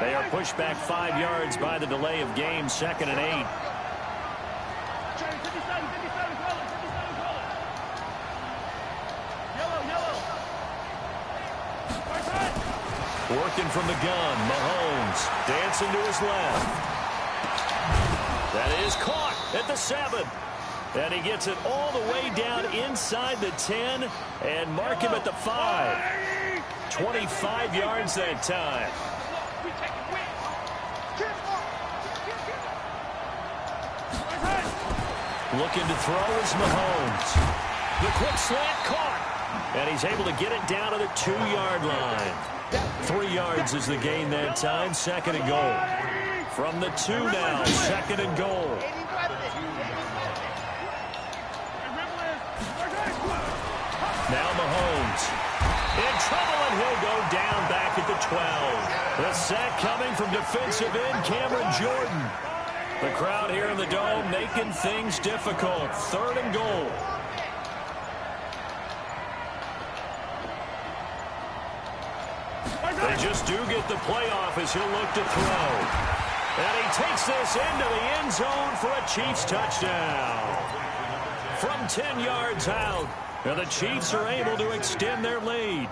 They are pushed back 5 yards by the delay of game, 2nd and 8. Working from the gun, Mahomes dancing to his left. That is caught at the 7. And he gets it all the way down inside the 10 and mark him at the 5. 25 yards that time. Looking to throw is Mahomes. The quick slant caught. And he's able to get it down to the 2-yard line. 3 yards is the gain that time. 2nd and goal. From the 2 now. 2nd and goal. Now Mahomes. In trouble, and he'll go down back at the 12. The sack coming from defensive end Cameron Jordan. The crowd here in the Dome making things difficult. 3rd and goal. They just do get the playoff as he'll look to throw. And he takes this into the end zone for a Chiefs touchdown. From 10 yards out, and the Chiefs are able to extend their lead.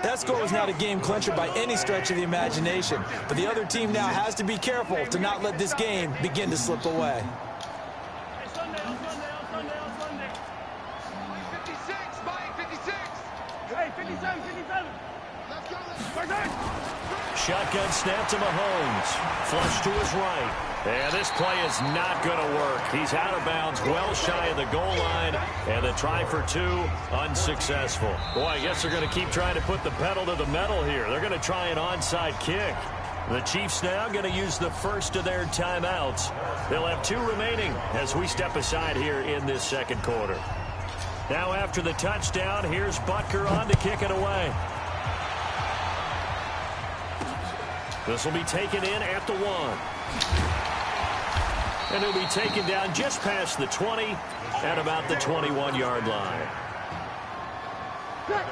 That score was not a game clincher by any stretch of the imagination. But the other team now has to be careful to not let this game begin to slip away. Shotgun snap to Mahomes. Flush to his right. And this play is not going to work. He's out of bounds, well shy of the goal line. And the try for 2, unsuccessful. Boy, I guess they're going to keep trying to put the pedal to the metal here. They're going to try an onside kick. The Chiefs now going to use the first of their timeouts. They'll have 2 remaining as we step aside here in this 2nd quarter. Now after the touchdown, here's Butker on to kick it away. This will be taken in at the 1. And it'll be taken down just past the 20 at about the 21-yard line.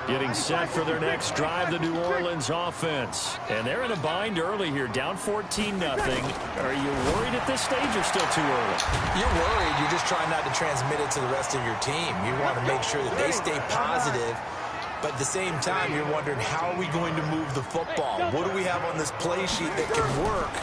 Getting set for their next drive, the New Orleans offense. And they're in a bind early here, down 14-0. Are you worried at this stage or still too early? You're worried. You're just trying not to transmit it to the rest of your team. You want to make sure that they stay positive. But at the same time, you're wondering, how are we going to move the football? What do we have on this play sheet that can work?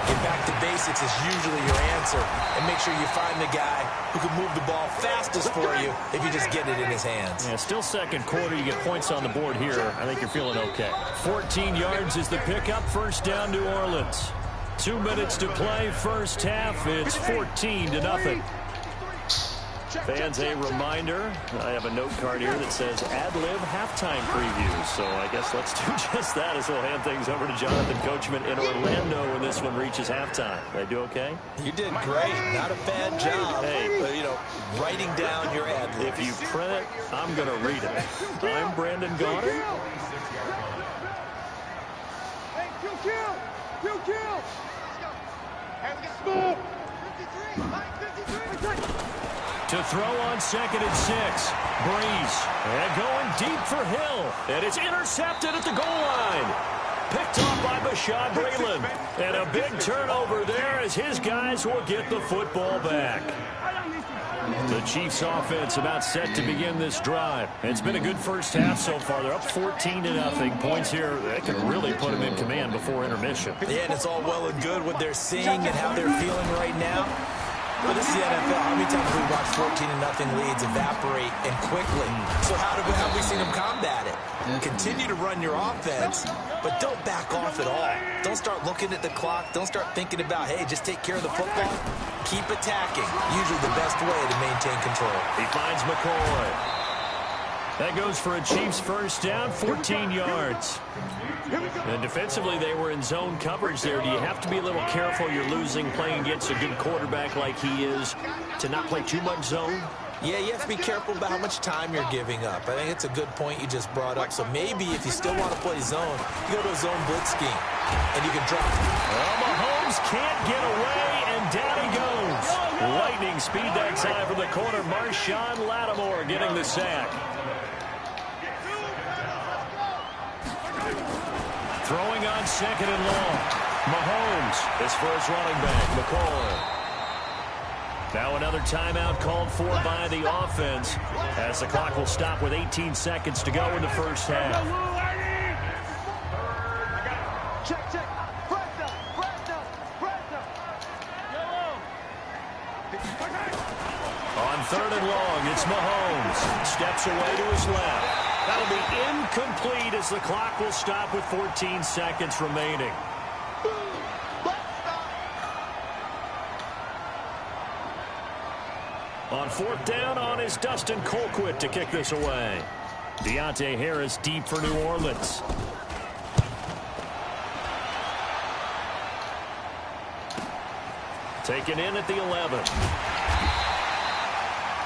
Get back to basics is usually your answer. And make sure you find the guy who can move the ball fastest for you if you just get it in his hands. Yeah, still 2nd quarter. You get points on the board here. I think you're feeling okay. 14 yards is the pickup. 1st down, New Orleans. 2 minutes to play. 1st half. It's 14-0. Fans, a reminder, I have a note card here that says ad-lib halftime preview. So I guess let's do just that as we'll hand things over to Jonathan Coachman in Orlando when this one reaches halftime. Did I do okay? You did great. Not a bad job. Hey, but, you know, writing down your ad-libs. If you print it, I'm going to read it. I'm Brandon Gaudin. Hey, kill. Hey, we got smoke. 53. To throw on 2nd and 6. Breeze. And going deep for Hill. And it's intercepted at the goal line. Picked off by Bashaud Breeland. And a big turnover there as his guys will get the football back. The Chiefs offense about set to begin this drive. It's been a good 1st half so far. They're up 14-0. Points here that can really put them in command before intermission. Yeah, and it's all well and good what they're seeing and how they're feeling right now. But this is the NFL. How many times have we watched 14-0 leads evaporate and quickly? So how have we seen them combat it? Continue to run your offense, but don't back off at all. Don't start looking at the clock. Don't start thinking about, hey, just take care of the football. Keep attacking. Usually the best way to maintain control. He finds McCoy. That goes for a Chiefs 1st down, 14 yards. And defensively, they were in zone coverage there. Do you have to be a little careful? You're losing, playing against a good quarterback like he is, to not play too much zone? Yeah, you have to be careful about how much time you're giving up. I think it's a good point you just brought up. So maybe if you still want to play zone, you go to a zone blitz scheme, and you can drop it. Well, Mahomes can't get away, and down he goes. Lightning speed that time from the corner. Marshawn Lattimore getting the sack. Throwing on second and long. Mahomes is for his running back, McCoy. Now another timeout called for by the offense as the clock will stop with 18 seconds to go in the first half. Check, check. Press up. On third and long, it's Mahomes. Steps away to his left. That'll be incomplete as the clock will stop with 14 seconds remaining. On fourth down on is Dustin Colquitt to kick this away. Deontay Harris deep for New Orleans. Taken in at the 11.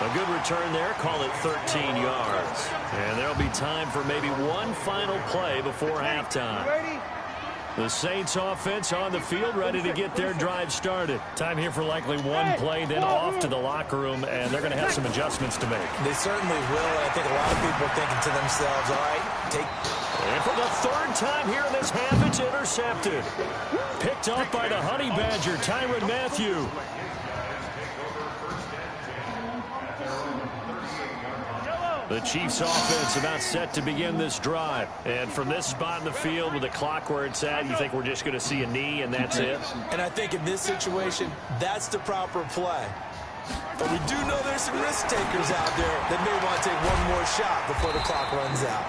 A good return there. Call it 13 yards. And there'll be time for maybe one final play before halftime. The Saints offense on the field ready to get their drive started. Time here for likely one play, then off to the locker room, and they're going to have some adjustments to make. They certainly will, and I think a lot of people are thinking to themselves, all right, And for the third time here in this half, it's intercepted. Picked off by the Honey Badger, Tyrann Mathieu. The Chiefs offense about set to begin this drive. And from this spot in the field with the clock where it's at, you think we're just going to see a knee and that's it? And I think in this situation, that's the proper play. But we do know there's some risk takers out there that may want to take one more shot before the clock runs out.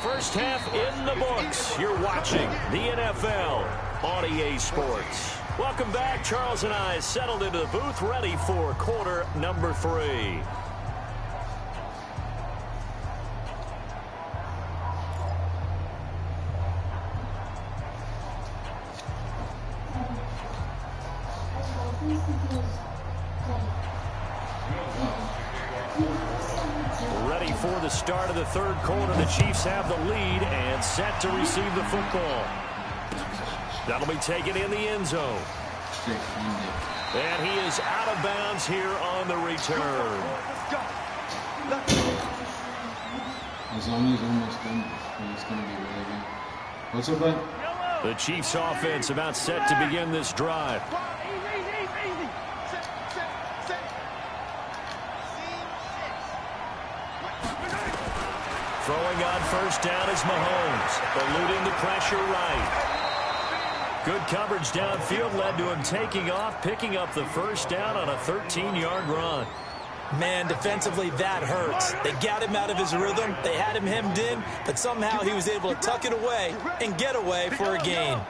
First half in the books. You're watching the NFL on EA Sports. Welcome back. Charles and I settled into the booth ready for quarter number 3. Ready for the start of the third quarter. The Chiefs have the lead and set to receive the football. That'll be taken in the end zone. And he is out of bounds here on the return. As long as almost done, it's going to be really good. What's up, bud? The Chiefs offense about set to begin this drive. Throwing on first down is Mahomes, eluding the pressure right. Good coverage downfield led to him taking off, picking up the first down on a 13-yard run. Man, defensively, that hurts. They got him out of his rhythm. They had him hemmed in, but somehow he was able to tuck it away and get away for a gain.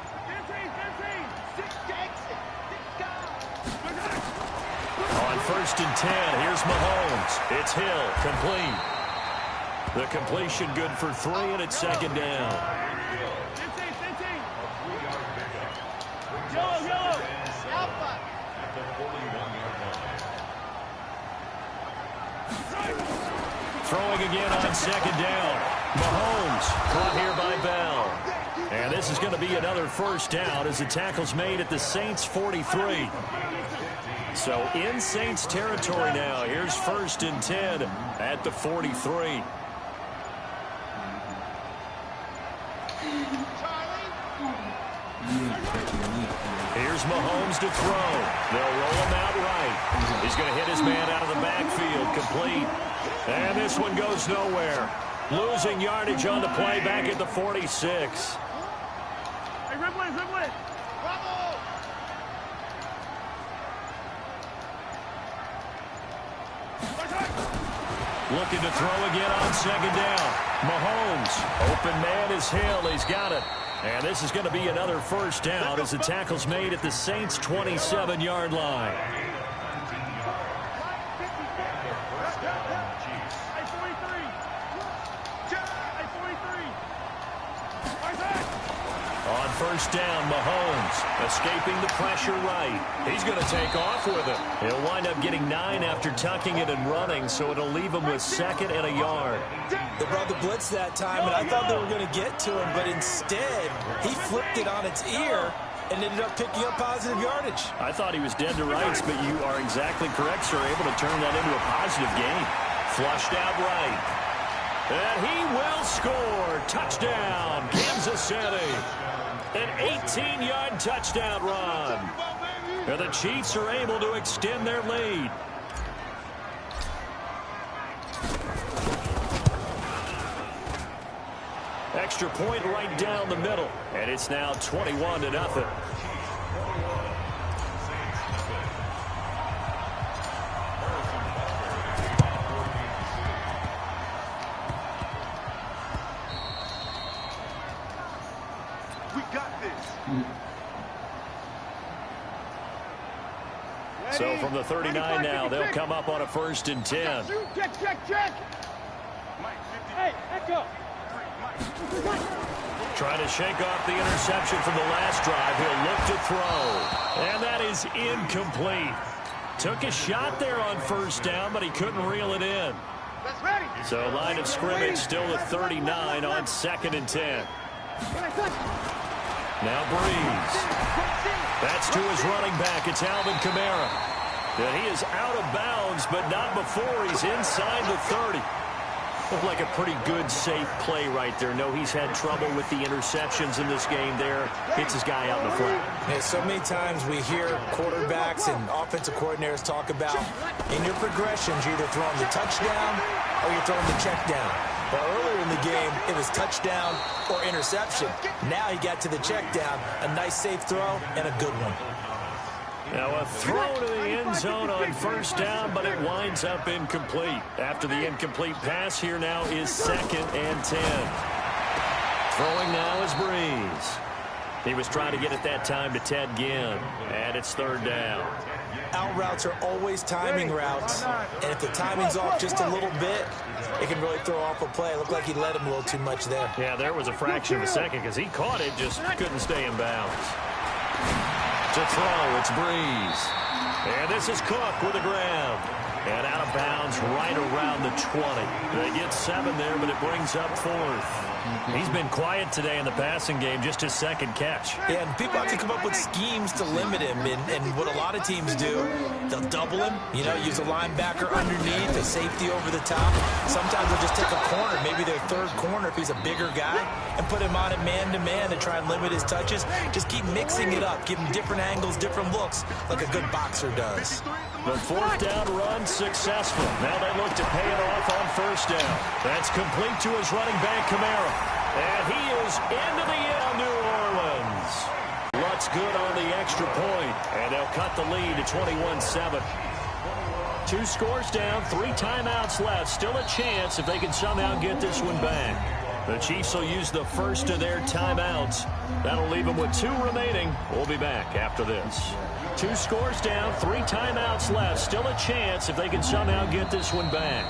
On first and 10, here's Mahomes. It's Hill, complete. The completion good for 3, and it's second down. Throwing again on second down. Mahomes caught here by Bell. And this is going to be another first down as the tackle's made at the Saints 43. So in Saints territory now. Here's first and 10 at the 43. Here's Mahomes to throw. They'll roll him out right. He's going to hit his man out of the backfield. Complete. And this one goes nowhere. Losing yardage on the play back at the 46. Hey, Ridley. Bravo! Looking to throw again on second down. Mahomes. Open man is Hill. He's got it. And this is going to be another first down as the tackle's made at the Saints' 27-yard line. On first down, Mahomes escaping the pressure right. He's going to take off with it. He'll wind up getting 9 after tucking it and running, so it'll leave him with 2nd and a yard. They brought the blitz that time, and I thought they were going to get to him, but instead, he flipped it on its ear and ended up picking up positive yardage. I thought he was dead to rights, but you are exactly correct, sir. Able to turn that into a positive gain. Flushed out right. And he will score. Touchdown, Kansas City. An 18-yard touchdown run. And the Chiefs are able to extend their lead. Extra point right down the middle. And it's now 21-0. So from the 39 now, they'll come up on a 1st and 10. Check. Hey, echo. Trying to shake off the interception from the last drive. He'll look to throw. And that is incomplete. Took a shot there on 1st down, but he couldn't reel it in. So line of scrimmage still at 39 on 2nd and 10. Now Breeze. That's to his running back. It's Alvin Kamara. And he is out of bounds, but not before he's inside the 30. Looked like a pretty good, safe play right there. No, he's had trouble with the interceptions in this game there. Hits his guy out in the flat. Yeah, so many times we hear quarterbacks and offensive coordinators talk about in your progressions, you're either throwing the touchdown or you're throwing the check down. But earlier in the game, it was touchdown or interception. Now he got to the check down, a nice safe throw and a good one. Now a throw to the end zone on 1st down, but it winds up incomplete. After the incomplete pass, here now is 2nd and 10. Throwing now is Breeze. He was trying to get it that time to Ted Ginn, and it's 3rd down. Out routes are always timing routes, and if the timing's off just a little bit, it can really throw off a play. It looked like he let him a little too much there. Yeah, there was a fraction of a second because he caught it, just couldn't stay in bounds. To throw, it's Breeze. And this is Cook with a grab. And out of bounds right around the 20. They get 7 there, but it brings up 4th. He's been quiet today in the passing game, just his 2nd catch. Yeah, and people have to come up with schemes to limit him. And what a lot of teams do, they'll double him, use a linebacker underneath, a safety over the top. Sometimes they'll just take a corner, maybe their 3rd corner if he's a bigger guy, and put him on it man-to-man to try and limit his touches. Just keep mixing it up, give him different angles, different looks, like a good boxer does. The 4th down run successful. Now they look to pay it off on 1st down. That's complete to his running back, Kamara. And he is into the end, New Orleans. Lutz good on the extra point, and they'll cut the lead to 21-7. 2 scores down, 3 timeouts left. Still a chance if they can somehow get this one back. The Chiefs will use the first of their timeouts. That'll leave them with 2 remaining. We'll be back after this. 2 scores down, 3 timeouts left. Still a chance if they can somehow get this one back.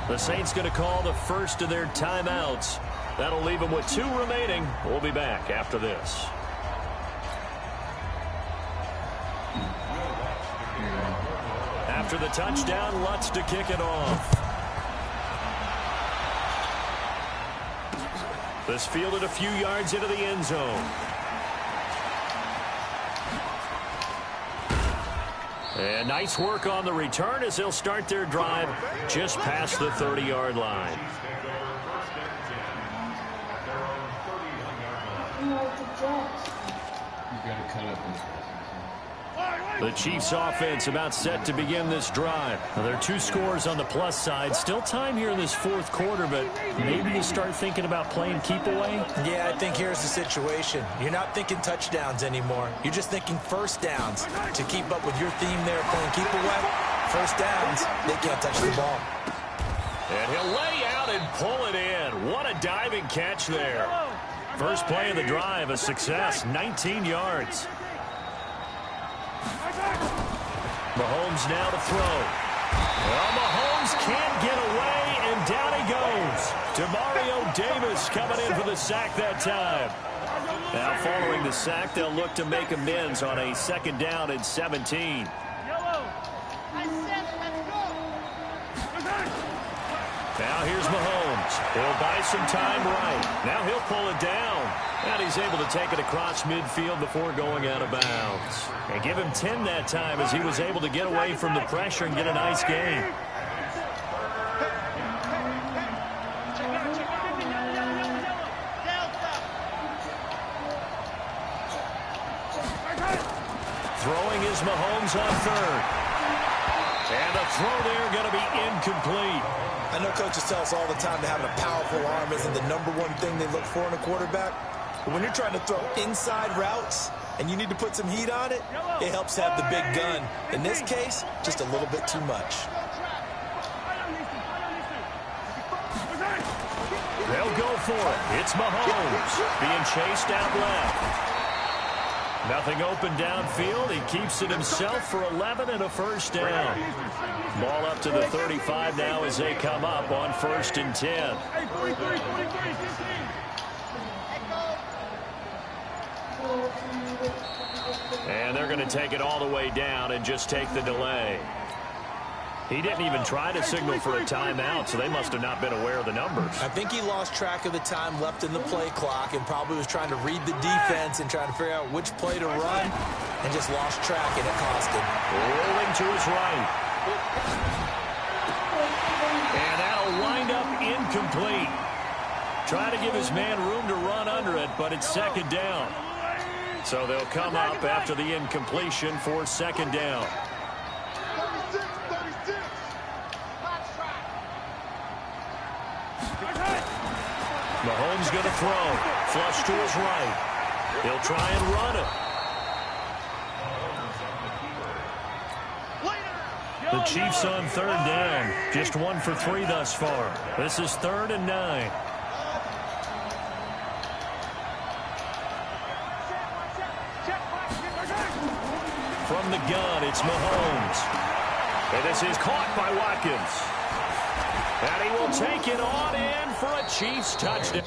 The Saints going to call the first of their timeouts. That'll leave them with 2 remaining. We'll be back after this. After the touchdown, Lutz to kick it off. This fielded a few yards into the end zone. And nice work on the return as they'll start their drive just past the 30-yard line. The Chiefs offense about set to begin this drive. Now, there are 2 scores on the plus side. Still time here in this 4th quarter, but maybe you start thinking about playing keep away? Yeah, I think here's the situation. You're not thinking touchdowns anymore. You're just thinking 1st downs. To keep up with your theme there, playing keep away, 1st downs, they can't touch the ball. And he'll lay out and pull it in. What a diving catch there. First play of the drive, a success, 19 yards. Mahomes now to throw. Well, Mahomes can't get away, and down he goes. Demario Davis coming in for the sack that time. Now, following the sack, they'll look to make amends on a 2nd down and 17. Now here's Mahomes. He'll buy some time right. Now he'll pull it down. And he's able to take it across midfield before going out of bounds. And give him 10 that time as he was able to get away from the pressure and get a nice gain. Throwing is Mahomes on third. And the throw there going to be incomplete. I know coaches tell us all the time that having a powerful arm isn't the #1 thing they look for in a quarterback. But when you're trying to throw inside routes and you need to put some heat on it, it helps to have the big gun. In this case, just a little bit too much. They'll go for it. It's Mahomes being chased out left. Nothing open downfield. He keeps it himself for 11 and a first down. Ball up to the 35 now as they come up on 1st and 10. And they're going to take it all the way down and just take the delay. He didn't even try to signal for a timeout, so they must have not been aware of the numbers. I think he lost track of the time left in the play clock and probably was trying to read the defense and trying to figure out which play to run and just lost track, and it cost him. Rolling to his right. And that'll wind up incomplete. Trying to give his man room to run under it, but it's 2nd down. So they'll come up after the incompletion for 2nd down. Mahomes going to throw. Flush to his right. He'll try and run it. The Chiefs on 3rd down. Just 1 for 3 thus far. This is 3rd and 9. From the gun, it's Mahomes. And this is caught by Watkins. And he will take it on in for a Chiefs touchdown.